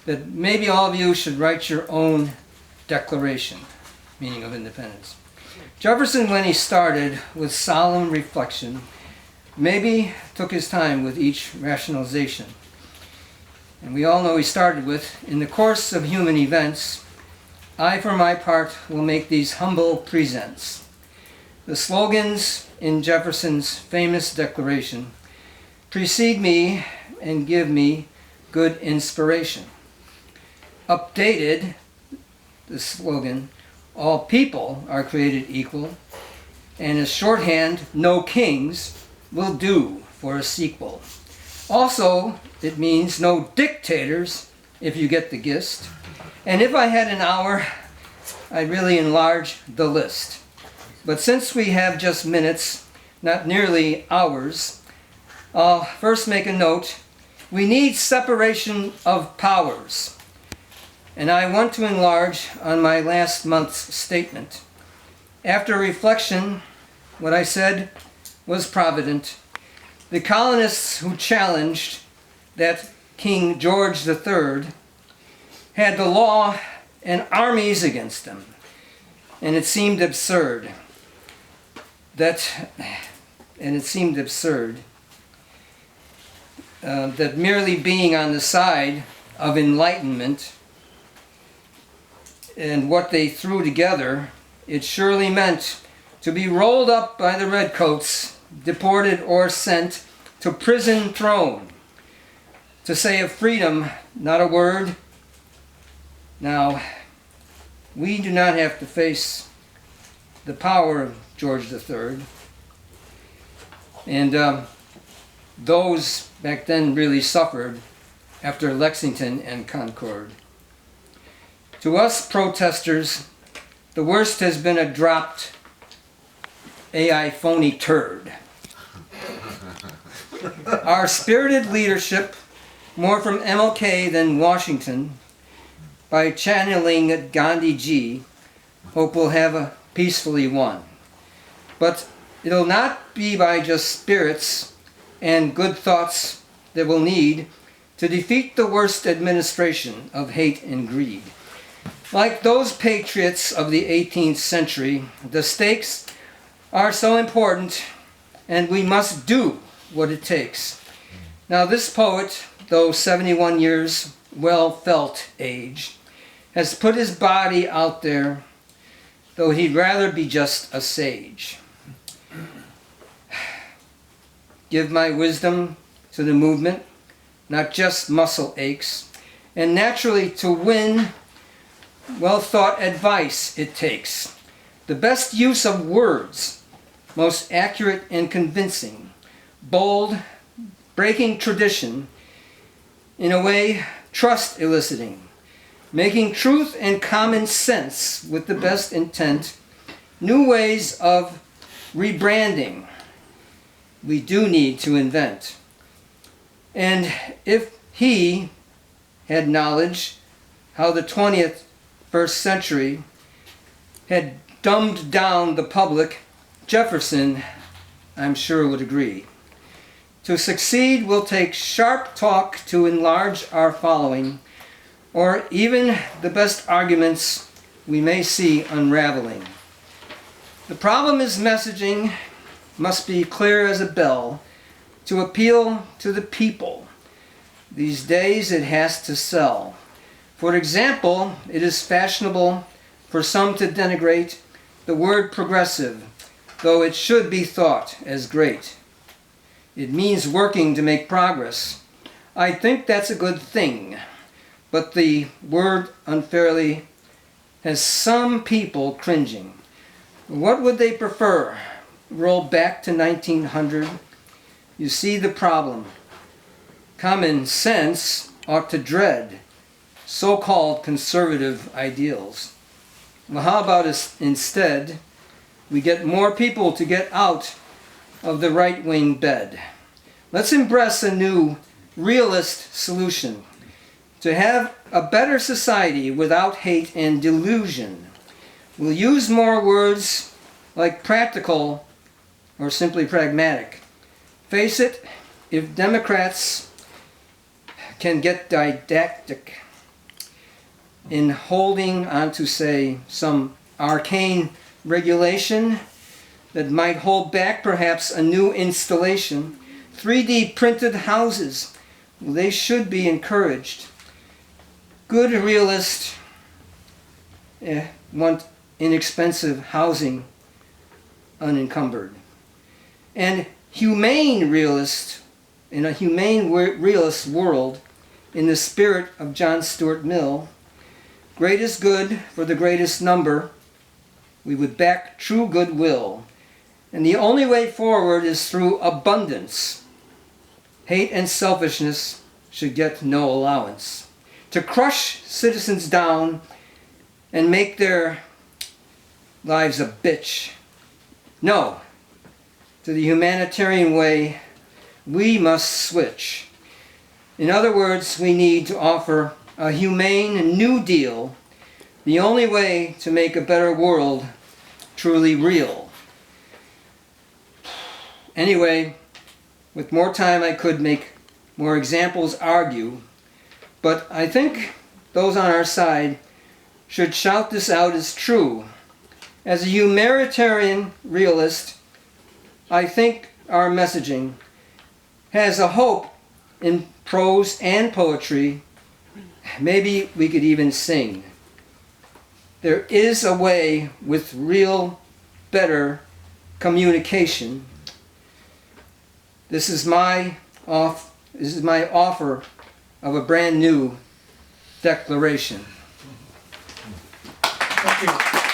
that maybe all of you should write your own Declaration, meaning of independence. Jefferson, when he started with solemn reflection, maybe took his time with each rationalization. And we all know he started with, in the course of human events, I for my part will make these humble presents. The slogans in Jefferson's famous Declaration precede me and give me good inspiration. Updated, the slogan, all people are created equal, and as shorthand, no kings will do for a sequel. Also, it means no dictators, if you get the gist. And if I had an hour, I'd really enlarge the list. But since we have just minutes, not nearly hours, I'll first make a note. We need separation of powers. And I want to enlarge on my last month's statement. After reflection, what I said was provident. The colonists who challenged that King George III had the law and armies against them. And it seemed absurd that merely being on the side of enlightenment and what they threw together, it surely meant to be rolled up by the redcoats, deported or sent to prison thrown. To say of freedom, not a word. Now, we do not have to face the power of George III. And those back then really suffered after Lexington and Concord. To us protesters, the worst has been a dropped AI phony turd. Our spirited leadership, more from MLK than Washington, by channeling Gandhi Ji, hope we'll have a peacefully won. But it'll not be by just spirits and good thoughts that we'll need to defeat the worst administration of hate and greed. Like those patriots of the 18th century, the stakes are so important and we must do what it takes. Now this poet, though 71 years well felt age, has put his body out there, though he'd rather be just a sage. Give my wisdom to the movement, not just muscle aches, and naturally to win, well-thought advice it takes. The best use of words, most accurate and convincing, bold, breaking tradition, in a way, trust eliciting, making truth and common sense with the best intent, new ways of rebranding we do need to invent. And if he had knowledge how the 21st century had dumbed down the public, Jefferson, I'm sure, would agree. To succeed will take sharp talk to enlarge our following, or even the best arguments we may see unraveling. The problem is messaging must be clear as a bell to appeal to the people. These days it has to sell. For example, it is fashionable for some to denigrate the word progressive, though it should be thought as great. It means working to make progress. I think that's a good thing, but the word unfairly has some people cringing. What would they prefer? Roll back to 1900? You see the problem. Common sense ought to dread so-called conservative ideals. Well, how about instead we get more people to get out of the right-wing bed? Let's embrace a new realist solution to have a better society without hate and delusion. We'll use more words like practical or simply pragmatic. Face it, if Democrats can get didactic in holding on to, say, some arcane regulation that might hold back perhaps a new installation. 3D printed houses, they should be encouraged. Good realists want inexpensive housing unencumbered. And humane realists, in a humane realist world, in the spirit of John Stuart Mill, greatest good for the greatest number, we would back true goodwill. And the only way forward is through abundance. Hate and selfishness should get no allowance. To crush citizens down and make their lives a bitch. No. To the humanitarian way, we must switch. In other words, we need to offer a humane New Deal, the only way to make a better world truly real. Anyway, with more time I could make more examples argue, but I think those on our side should shout this out as true. As a humanitarian realist, I think our messaging has a hope in prose and poetry. Maybe we could even sing. There is a way with real, better communication. This is my offer of a brand new declaration. Thank you.